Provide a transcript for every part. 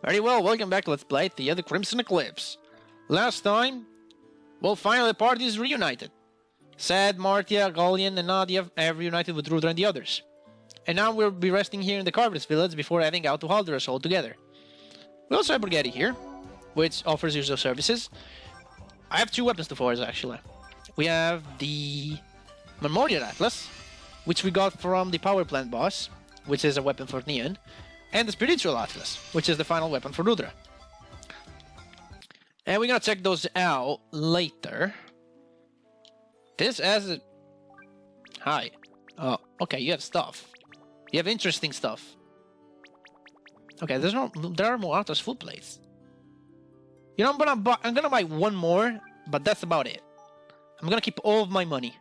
Very well, welcome back to Let's Play Theia the Crimson Eclipse. Last time, well, finally the party is reunited. Seth, Martia, Gallian, and Nadia have reunited with Rudra and the others. And now we'll be resting here in the Carver's village before heading out to Halderos altogether. We also have Brigade here, which offers user services. I have two weapons to force, actually. We have the Memorial Atlas, which we got from the power plant boss, which is a weapon for Neon, and the Spiritual Atlas, which is the final weapon for Rudra. And we're gonna check those out later. This has a... Hi. Oh, okay, you have stuff. You have interesting stuff. Okay, there are more Arthur's food plates. You know, I'm gonna buy one more, but that's about it. I'm gonna keep all of my money.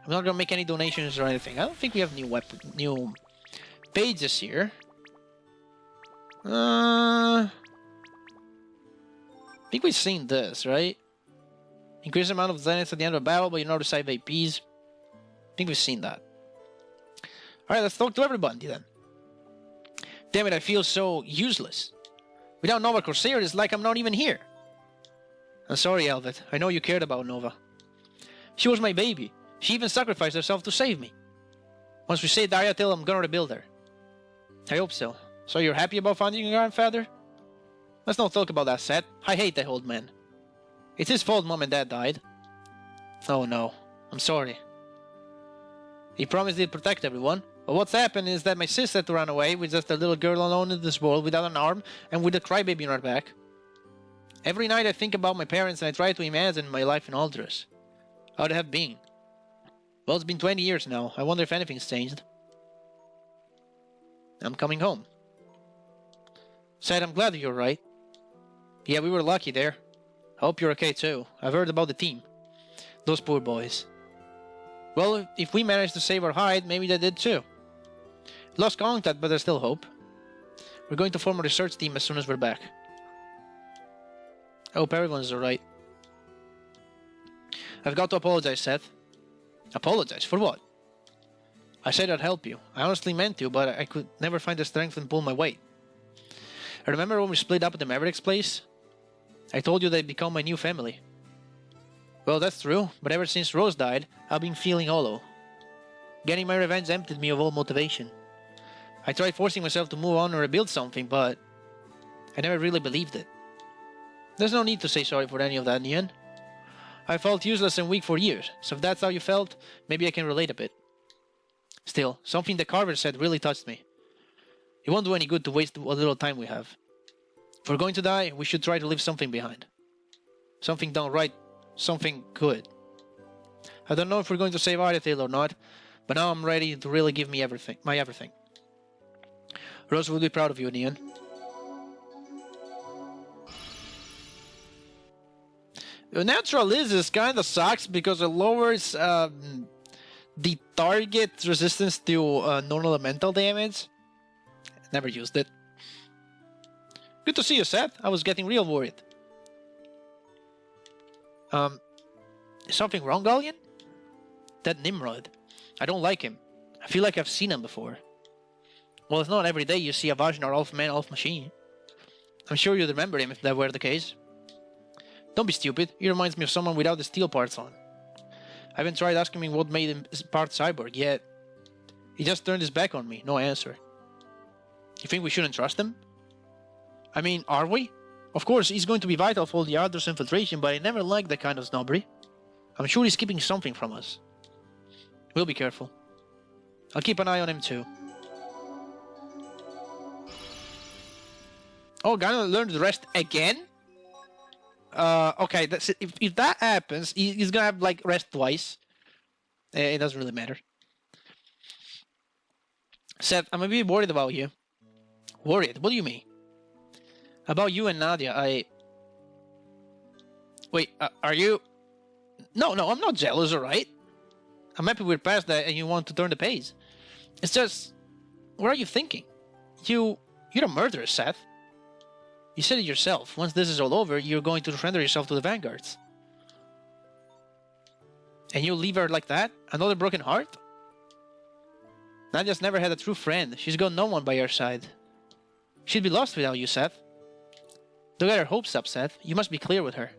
I'm not gonna make any donations or anything. I don't think we have new pages here. I think we've seen this, right? Increase the amount of zeniths at the end of a battle, but you notice side APs. I think we've seen that. Alright, let's talk to everybody then. Damn it, I feel so useless. Without Nova Corsair, it's like I'm not even here. I'm sorry, Elvet. I know you cared about Nova. She was my baby. She even sacrificed herself to save me. Once we saved Ariathale, I'm gonna rebuild her. I hope so. So you're happy about finding your grandfather? Let's not talk about that, Seth. I hate that old man. It's his fault Mom and Dad died. Oh no. I'm sorry. He promised he'd protect everyone. But what's happened is that my sister had to run away with just a little girl alone in this world without an arm and with a crybaby on her back. Every night I think about my parents and I try to imagine my life in Halderos. How would it have been? Well, it's been 20 years now. I wonder if anything's changed. I'm coming home. Seth, I'm glad you're right. Yeah, we were lucky there. I hope you're okay too. I've heard about the team. Those poor boys. Well, if we managed to save our hide, maybe they did too. Lost contact, but there's still hope. We're going to form a research team as soon as we're back. I hope everyone's alright. I've got to apologize, Seth. Apologize? For what? I said I'd help you. I honestly meant to, but I could never find the strength to pull my weight. I remember when we split up at the Maverick's place? I told you they'd become my new family. Well, that's true, but ever since Rose died, I've been feeling hollow. Getting my revenge emptied me of all motivation. I tried forcing myself to move on and rebuild something, but I never really believed it. There's no need to say sorry for any of that, Neon. I felt useless and weak for years, so if that's how you felt, maybe I can relate a bit. Still, something the Carver said really touched me. It won't do any good to waste what little time we have. If we're going to die, we should try to leave something behind. Something done right, something good. I don't know if we're going to save Ariathale or not, but now I'm ready to really give me everything, my everything. Rose will be proud of you, Neon. Neutralize kinda sucks because it lowers the target's resistance to non-elemental damage. Never used it. Good to see you, Seth. I was getting real worried. Is something wrong, Gallian? That Nimrod. I don't like him. I feel like I've seen him before. Well, it's not every day you see a Vajnar half-man, half-machine. I'm sure you'd remember him if that were the case. Don't be stupid. He reminds me of someone without the steel parts on. I haven't tried asking him what made him part cyborg yet. He just turned his back on me. No answer. You think we shouldn't trust him? I mean, are we? Of course, he's going to be vital for the Arthur's infiltration, but I never liked that kind of snobbery. I'm sure he's keeping something from us. We'll be careful. I'll keep an eye on him too. Oh, gonna learn the rest again? Okay, that's it. If that happens, he's gonna have, like, rest twice. It doesn't really matter. Seth, I'm a bit worried about you. Worried? What do you mean? About you and Nadia, Wait, are you... No, I'm not jealous, alright? I'm happy we're past that and you want to turn the page. It's just... What are you thinking? You're a murderer, Seth. You said it yourself. Once this is all over, you're going to surrender yourself to the Vanguards. And you'll leave her like that? Another broken heart? Nadia's never had a true friend. She's got no one by her side. She'd be lost without you, Seth. Don't get her hopes up, Seth. You must be clear with her.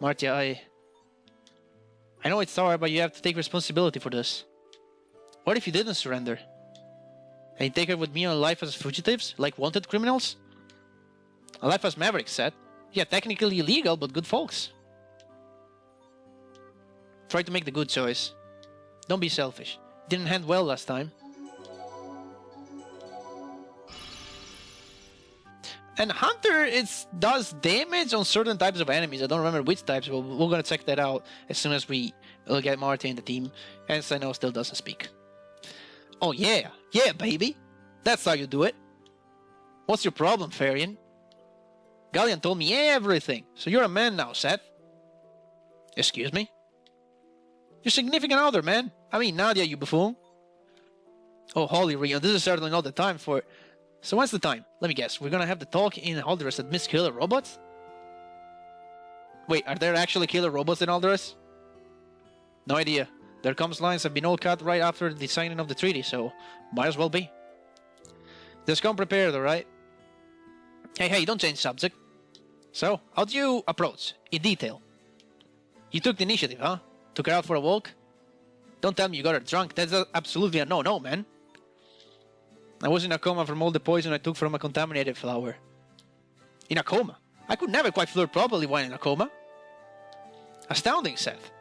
Marty, I know it's hard, but you have to take responsibility for this. What if you didn't surrender? And you take her with me on life as fugitives, like wanted criminals? A life as mavericks, Seth. Yeah, technically illegal, but good folks. Try to make the good choice. Don't be selfish. Didn't hand well last time. And Hunter, it does damage on certain types of enemies. I don't remember which types, but we're gonna check that out as soon as we get Marty in the team. And Sino still doesn't speak. Oh yeah, yeah, baby. That's how you do it. What's your problem, Farian? Gallian told me everything, so you're a man now, Seth. Excuse me? Your significant other, man. I mean, Nadia, you buffoon. Oh, holy Rio, this is certainly not the time for... So when's the time? Let me guess. We're gonna have the talk in Halderos that Miss Killer Robots? Wait, are there actually killer robots in Halderos? No idea. Their comms lines have been all cut right after the signing of the treaty, so might as well be. Just come prepared, alright? Hey, don't change subject. So, how do you approach? In detail. You took the initiative, huh? Took her out for a walk? Don't tell me you got her drunk. That's absolutely a no-no, man. I was in a coma from all the poison I took from a contaminated flower. In a coma? I could never quite flirt properly while in a coma. Astounding, Seth.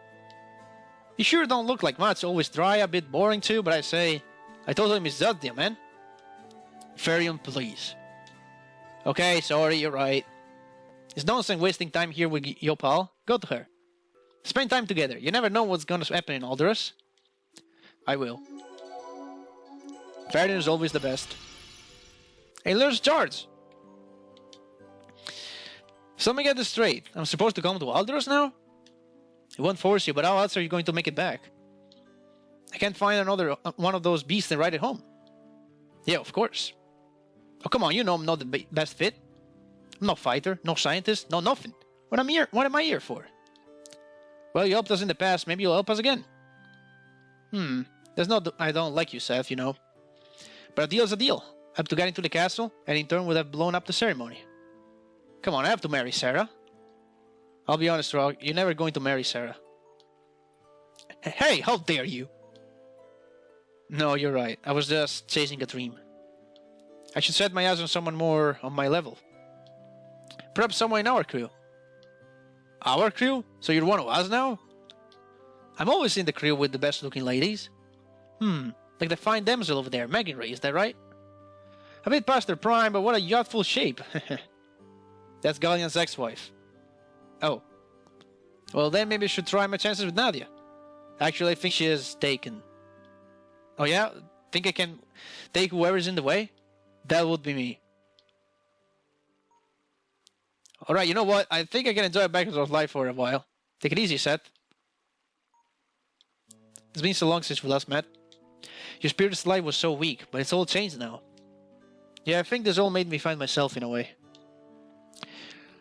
You sure don't look like much, always dry, a bit boring too, but I totally misjudged you, man. Farian, please. Okay, sorry, you're right. It's nonsense wasting time here with your pal. Go to her. Spend time together. You never know what's gonna happen in Halderos. I will. Farian is always the best. Hey, there's Charge. So let me get this straight. I'm supposed to come to Halderos now? It won't force you, but how else are you going to make it back? I can't find another one of those beasts and ride it home. Yeah, of course. Oh, come on, you know I'm not the best fit. I'm no fighter, no scientist, no nothing. What am I here for? Well, you helped us in the past, maybe you'll help us again. There's no... I don't like you, Seth, you know. But a deal's a deal. I have to get into the castle, and in turn would have blown up the ceremony. Come on, I have to marry Sarah. I'll be honest, Rog, you're never going to marry Sarah. Hey, how dare you? No, you're right. I was just chasing a dream. I should set my eyes on someone more on my level. Perhaps someone in our crew. Our crew? So you're one of us now? I'm always in the crew with the best looking ladies. Like the fine damsel over there, Megan Ray, is that right? A bit past her prime, but what a youthful shape. That's Gallian's ex-wife. Oh. Well then maybe I should try my chances with Nadia. Actually, I think she is taken. Oh yeah? Think I can take whoever's in the way? That would be me. Alright, you know what? I think I can enjoy a bachelor's life for a while. Take it easy, Seth. It's been so long since we last met. Your spirit's life was so weak, but it's all changed now. Yeah, I think this all made me find myself in a way.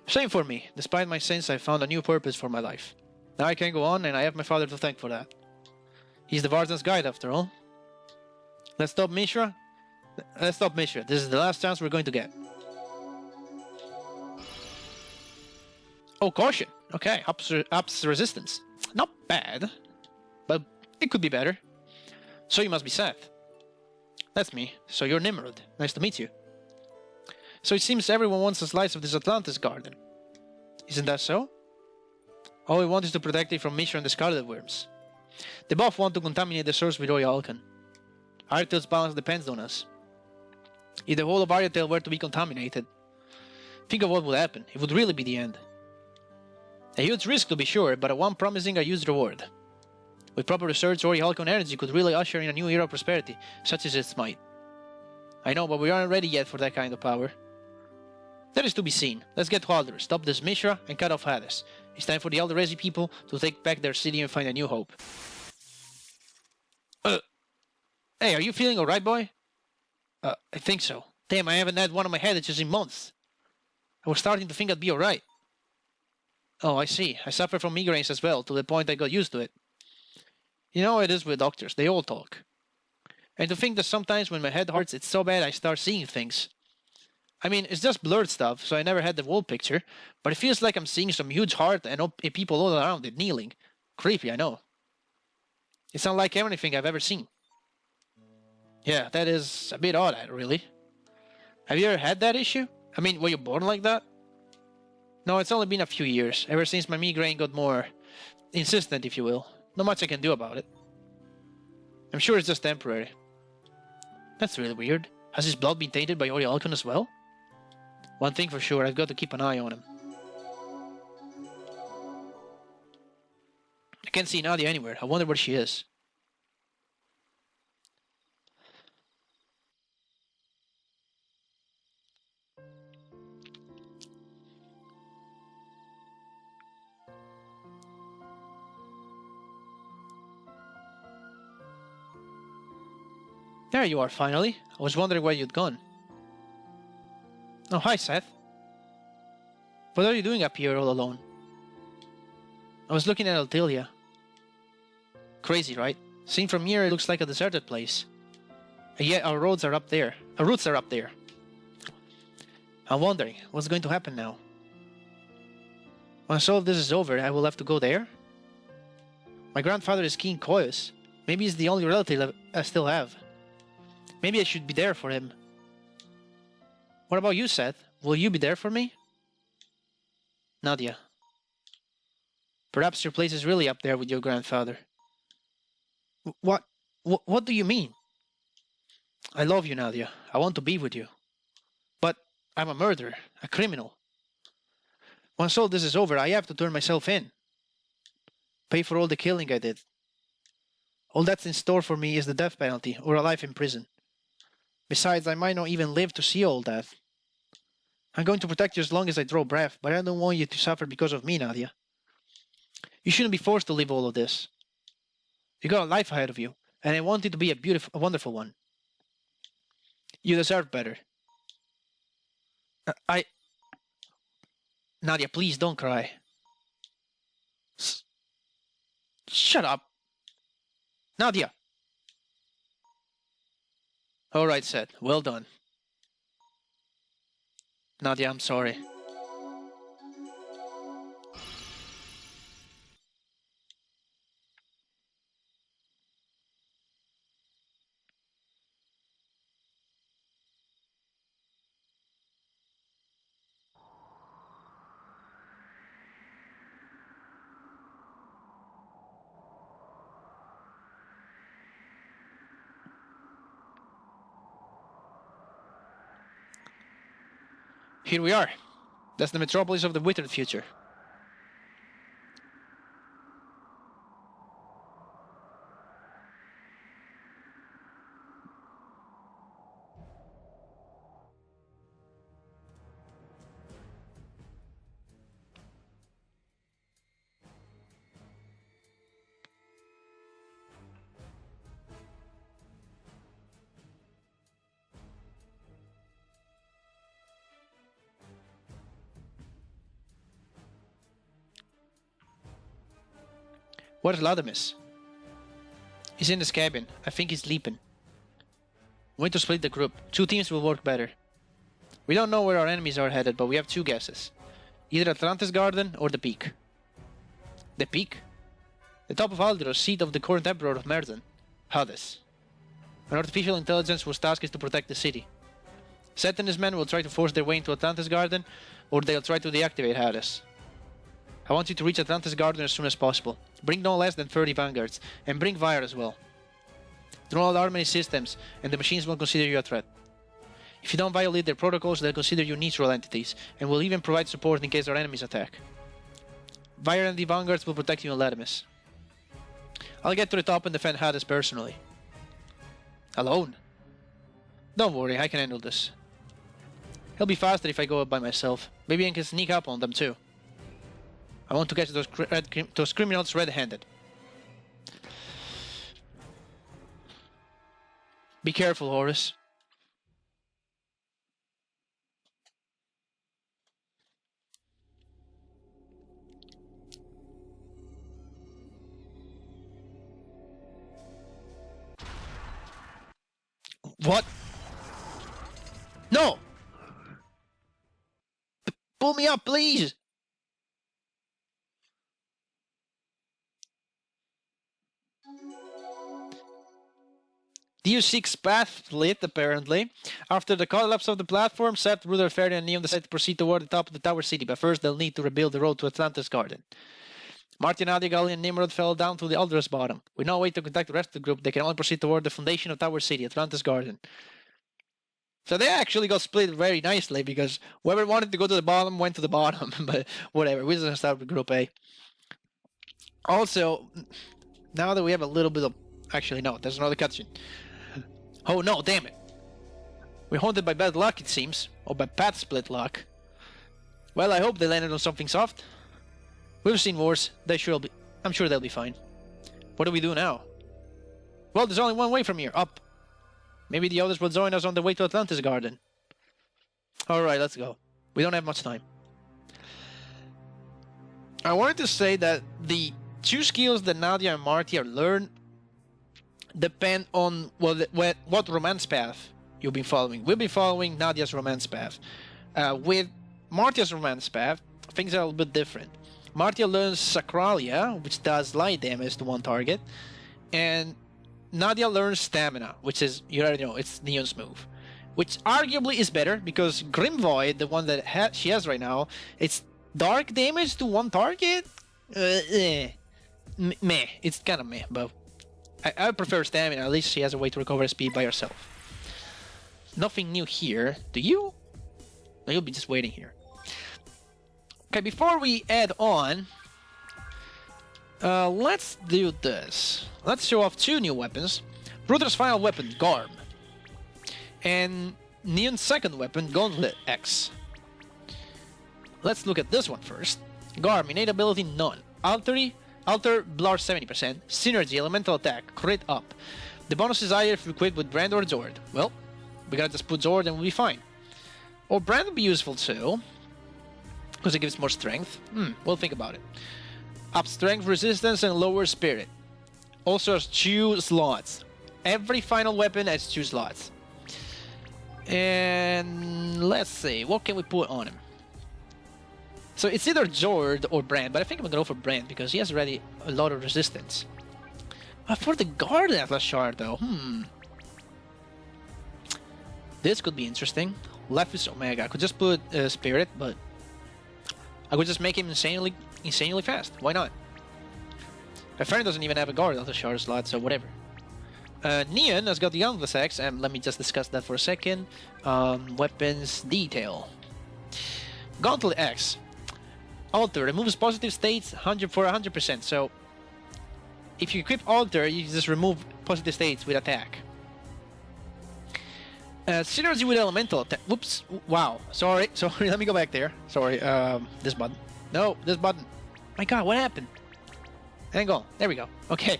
Same for me. Despite my sins, I found a new purpose for my life. Now I can go on, and I have my father to thank for that. He's the Vardan's guide, after all. Let's stop Mishra. This is the last chance we're going to get. Oh, caution. Okay, ups resistance. Not bad, but it could be better. So you must be Seth. That's me. So you're Nimrod. Nice to meet you. So it seems everyone wants a slice of this Atlantis garden. Isn't that so? All we want is to protect it from Mishra and the Scarlet Worms. They both want to contaminate the source with Ariathale. Ariathale's balance depends on us. If the whole of Ariathale were to be contaminated, think of what would happen. It would really be the end. A huge risk to be sure, but one promising a huge reward. With proper research, Ariathale energy could really usher in a new era of prosperity, such as its might. I know, but we aren't ready yet for that kind of power. That is to be seen. Let's get to Halderos, stop this Mishra, and cut off Hades. It's time for the Halderesi people to take back their city and find a new hope. Hey, are you feeling alright, boy? I think so. Damn, I haven't had one of my headaches in months. I was starting to think I'd be alright. Oh, I see. I suffer from migraines as well, to the point I got used to it. You know how it is with doctors, they all talk. And to think that sometimes when my head hurts, it's so bad I start seeing things. I mean, it's just blurred stuff, so I never had the wall picture, but it feels like I'm seeing some huge heart and people all around it kneeling. Creepy, I know. It's unlike anything I've ever seen. Yeah, that is a bit odd, really. Have you ever had that issue? I mean, were you born like that? No, it's only been a few years, ever since my migraine got more insistent, if you will. Not much I can do about it. I'm sure it's just temporary. That's really weird. Has his blood been tainted by Ariathale as well? One thing for sure, I've got to keep an eye on him. I can't see Nadia anywhere. I wonder where she is. There you are, finally. I was wondering where you'd gone. Oh, hi, Seth. What are you doing up here all alone? I was looking at Theia. Crazy, right? Seen from here, it looks like a deserted place. And yet our roads are up there. Our roots are up there. I'm wondering, what's going to happen now? Once all of this is over, I will have to go there? My grandfather is King Koyos. Maybe he's the only relative I still have. Maybe I should be there for him. What about you, Seth? Will you be there for me? Nadia. Perhaps your place is really up there with your grandfather. What? What do you mean? I love you, Nadia. I want to be with you. But I'm a murderer, a criminal. Once all this is over, I have to turn myself in. Pay for all the killing I did. All that's in store for me is the death penalty or a life in prison. Besides, I might not even live to see all that. I'm going to protect you as long as I draw breath, but I don't want you to suffer because of me, Nadia. You shouldn't be forced to live all of this. You got a life ahead of you, and I want it to be a wonderful one. You deserve better. Nadia, please don't cry. Shut up. Nadia! Alright, Seth. Well done. Nadia, I'm sorry. Here we are. That's the metropolis of the withered future. Where's Ladamis? He's in his cabin. I think he's sleeping. We need to split the group. 2 teams will work better. We don't know where our enemies are headed, but we have 2 guesses. Either Atlantis Garden or the Peak. The Peak? The top of Halderos, seat of the current Emperor of Merzen, Hades. An artificial intelligence whose task is to protect the city. Seth and his men will try to force their way into Atlantis Garden, or they'll try to deactivate Hades. I want you to reach Atlantis Garden as soon as possible. Bring no less than 30 vanguards, and bring fire as well. Do not alarm any systems, and the machines will consider you a threat. If you don't violate their protocols, they'll consider you neutral entities, and will even provide support in case our enemies attack. Vire and the vanguards will protect you in Ladamis. I'll get to the top and defend Hades personally. Alone? Don't worry, I can handle this. It'll be faster if I go up by myself. Maybe I can sneak up on them too. I want to catch those criminals red-handed. Be careful, Horus. What? No! Pull me up, please! DU6 path lit, apparently. After the collapse of the platform, Seth, Rutherford, and Neon decide to proceed toward the top of the Tower City, but first they'll need to rebuild the road to Atlantis Garden. Martin, Adigal, and Nimrod fell down to the Halderos bottom. With no way to contact the rest of the group, they can only proceed toward the foundation of Tower City, Atlantis Garden. So they actually got split very nicely, because whoever wanted to go to the bottom went to the bottom, but whatever, we're just gonna start with Group A. Also, now that we have a little bit of... Actually, no, there's another cutscene. Oh no, damn it. We're haunted by bad luck, it seems. Or by path split luck. Well, I hope they landed on something soft. We've seen worse. I'm sure they'll be fine. What do we do now? Well, there's only one way from here. Up. Maybe the others will join us on the way to Atlantis Garden. Alright, let's go. We don't have much time. I wanted to say that the two skills that Nadia and Marty are learned depend on what romance path you've been following. We'll be following Nadia's romance path. With Martia's romance path, things are a little bit different. Martia learns Sacralia, which does light damage to one target, and Nadia learns Stamina, which is, you already know, it's Neon's move. Which arguably is better, because Grim Void, the one that she has right now, it's dark damage to one target? Meh. It's kind of meh, but I prefer Stamina. At least she has a way to recover speed by herself. Nothing new here. Do you? No, you'll be just waiting here. Okay, before we add on, let's do this. Let's show off two new weapons. Ruther's final weapon, Garm. And Neon's second weapon, Gauntlet X. Let's look at this one first. Garm, innate ability, none. Alter Blar 70%, Synergy, Elemental Attack, Crit up. The bonus is higher if you equip with Brand or Zord. Well, we gotta just put Zord and we'll be fine. Or Brand would be useful too, because it gives more strength. We'll think about it. Up strength, resistance, and lower spirit. Also has 2 slots. Every final weapon has 2 slots. And let's see, what can we put on him? So it's either Zord or Brand, but I think I'm gonna go for Brand because he has already a lot of resistance. For the Guard Atlas Shard though, this could be interesting. Left is Omega. I could just put Spirit, but I could just make him insanely fast. Why not? My friend doesn't even have a Guard Atlas Shard slot, so whatever. Neon has got the Endless Axe, and let me just discuss that for a second. Weapons detail. Gauntlet X. Alter removes positive states 100%. So if you equip Alter, you just remove positive states with attack. Synergy with elemental attack. Whoops! Wow. Sorry. Let me go back there. Sorry. This button. No, this button. My God, what happened? Hang on. There we go. Okay,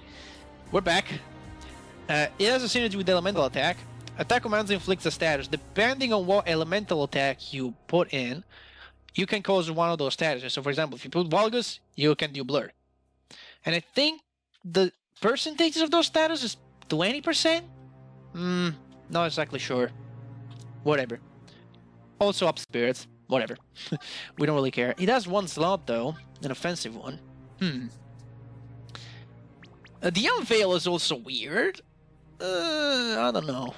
we're back. It has a synergy with elemental attack. Attack commands inflicts a status. Depending on what elemental attack you put in, you can cause one of those statuses. So for example, if you put Vulgus, you can do Blur. And I think the percentages of those statuses is 20%? Not exactly sure. Whatever. Also up spirits. Whatever. We don't really care. It has 1 slot though, an offensive one. The Unveil is also weird. I don't know.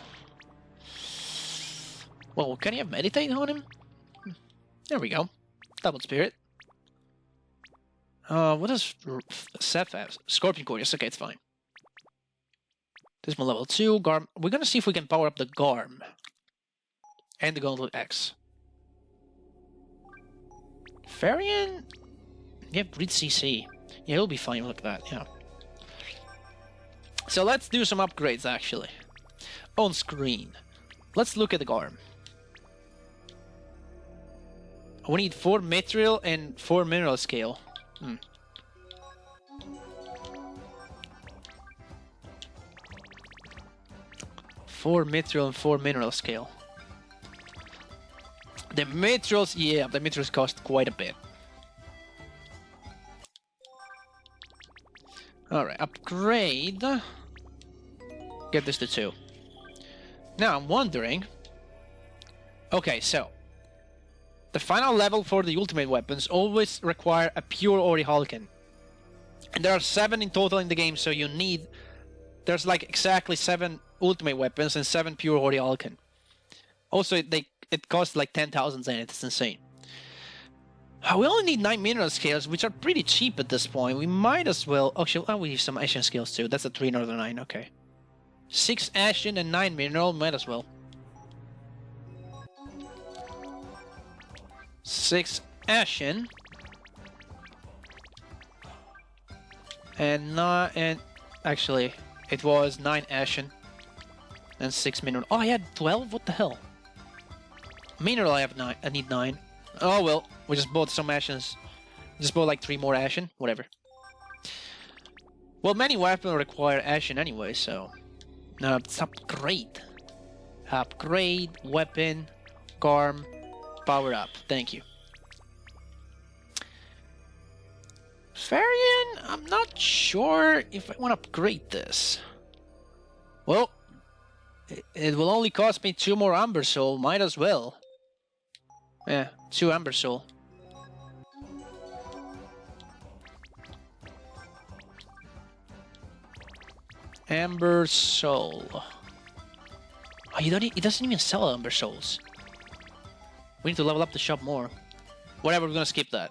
Well, can you have Meditate on him? There we go. Double Spirit. What does Seth have? Scorpion Core. Yes, okay, it's fine. This one level 2. Garm. We're gonna see if we can power up the Garm. And the Gauntlet X. Farian? Yeah, read CC. Yeah, he'll be fine like that, yeah. So let's do some upgrades, actually. On screen. Let's look at the Garm. We need 4 material and 4 mineral scale. 4 material and 4 mineral scale. The materials, yeah, the materials cost quite a bit. Alright, upgrade. Get this to 2. Now I'm wondering. Okay, so The final level for the ultimate weapons always require a pure Orichalcon. And there are 7 in total in the game, so you need... There's like exactly 7 ultimate weapons and 7 pure Orichalcon. Also, it costs like 10,000 Zenith, it's insane. We only need 9 mineral scales, which are pretty cheap at this point. We might as well... Actually, we use some Ashen scales too. That's a 3 another 9, okay. 6 Ashen and 9 mineral, might as well. 6 Ashen. And actually, it was 9 Ashen. And 6 mineral. Oh, I had 12? What the hell? Mineral I have 9. I need 9. Oh well, we just bought some Ashens. Just bought like 3 more Ashen. Whatever. Well, many weapons require Ashen anyway, so... let's upgrade. Upgrade, weapon, Garm, power up. Thank you. Varian, I'm not sure if I want to upgrade this. Well, it will only cost me 2 more Amber Soul, might as well. Yeah, 2 Amber Soul. Amber Soul. Oh, it doesn't even sell Amber Souls. We need to level up the shop more. Whatever, we're gonna skip that.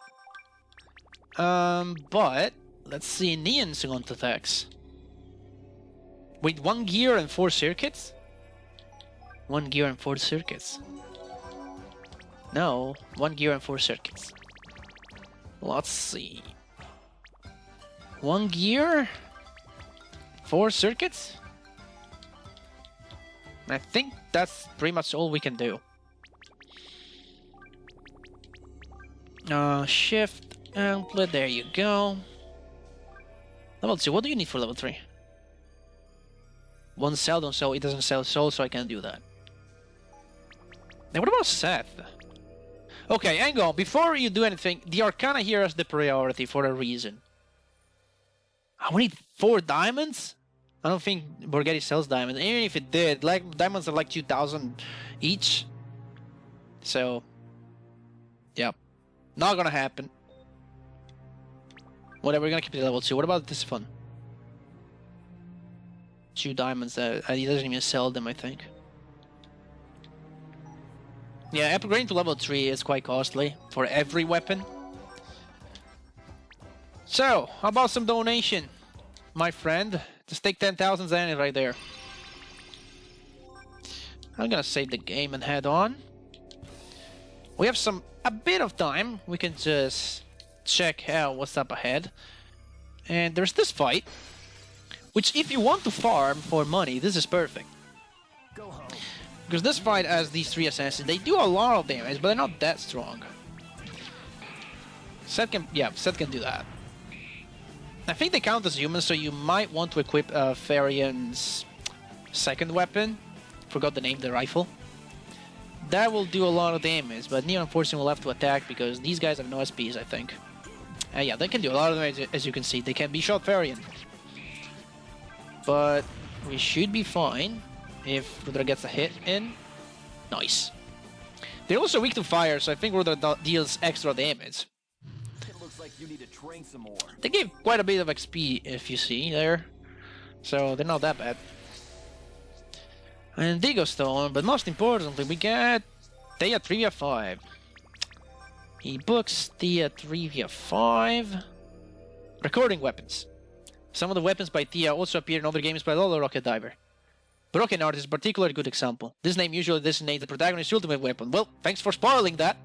But let's see Neon second attacks. Wait, 1 gear and 4 circuits? 1 gear and 4 circuits. No, 1 gear and 4 circuits. Let's see. 1 gear, 4 circuits? I think that's pretty much all we can do. Shift, outlet, there you go. Level 2, what do you need for level 3? 1 seldom, so it doesn't sell soul, so I can't do that. Now what about Seth? Okay, hang on, before you do anything, the Arcana here has the priority for a reason. We need 4 diamonds? I don't think Borghetti sells diamonds. Even if it did, like diamonds are like 2,000 each. So, yeah, not gonna happen. Whatever, we're gonna keep it at level 2. What about this one? 2 diamonds. He doesn't even sell them, I think. Yeah, upgrading to level 3 is quite costly for every weapon. So, how about some donation, my friend? Just take 10,000 Zenith right there. I'm gonna save the game and head on. We have a bit of time. We can just check out what's up ahead. And there's this fight, which if you want to farm for money, this is perfect. Go home. Because this fight has these 3 assassins. They do a lot of damage, but they're not that strong. Seth can do that. I think they count as humans, so you might want to equip Varian's second weapon. Forgot the name, the rifle. That will do a lot of damage, but Neo unfortunately will have to attack because these guys have no SPs, I think. Yeah, they can do a lot of damage, as you can see. They can be shot Varian. But we should be fine if Rudra gets a hit in. Nice. They're also weak to fire, so I think Rudra deals extra damage. Like you need to train some more. They give quite a bit of XP, if you see there, so they're not that bad. And Digo Stone, but most importantly, we get Theia 3 via 5. He books Theia 3 via 5. Recording weapons. Some of the weapons by Theia also appear in other games by Lolo Rocket Diver. Broken Art is a particularly good example. This name usually designates the protagonist's ultimate weapon. Well, thanks for spoiling that.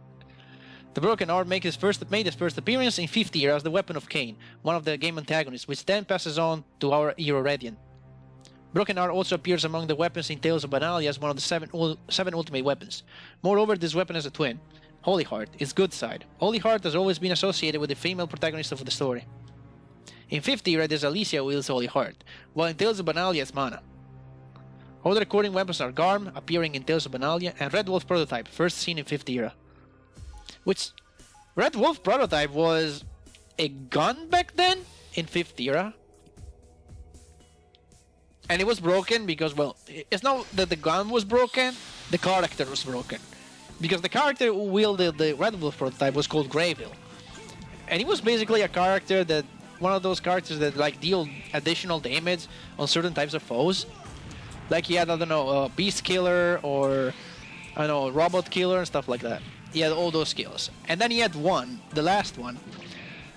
The Broken Art made his first appearance in 5th year as the weapon of Cain, one of the game antagonists, which then passes on to our hero Radiant. Broken Art also appears among the weapons in Tales of Banalia as one of the 7 ultimate weapons. Moreover, this weapon has a twin, Holy Heart, its good side. Holy Heart has always been associated with the female protagonist of the story. In 5th year, it is Alicia who wields Holy Heart, while in Tales of Banalia it's Mana. Other recording weapons are Garm, appearing in Tales of Banalia, and Red Wolf Prototype, first seen in 5th era. Which, Red Wolf Prototype was a gun back then, in 5th era. And it was broken because, well, it's not that the gun was broken, the character was broken. Because the character who wielded the Red Wolf prototype was called Greyville. And he was basically a character that, one of those characters that like deal additional damage on certain types of foes. Like he had, I don't know, Beast Killer or, I don't know, Robot Killer and stuff like that. He had all those skills. And then he had one, the last one,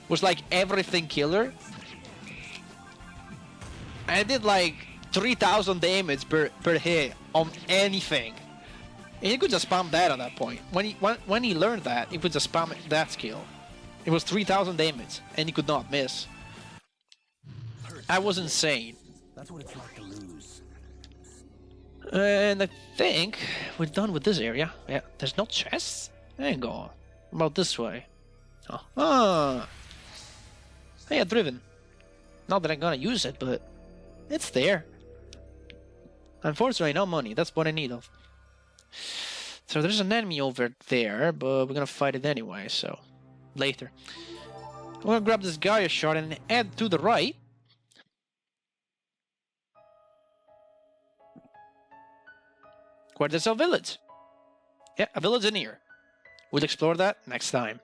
was like everything killer. And it did like 3000 damage per hit on anything. And he could just spam that at that point. When he learned that, he could just spam that skill. It was 3000 damage, and he could not miss. That was insane. That's what it's like to lose. And I think we're done with this area. Yeah, there's no chests? Hang on. About this way. Oh. Ah. Hey, Driven. Not that I'm gonna use it, but it's there. Unfortunately, no money. That's what I need of. So there's an enemy over there, but we're gonna fight it anyway, so later. I'm gonna grab this Gaia shard and head to the right. Where there's a village. Yeah, a village in here. We'll explore that next time.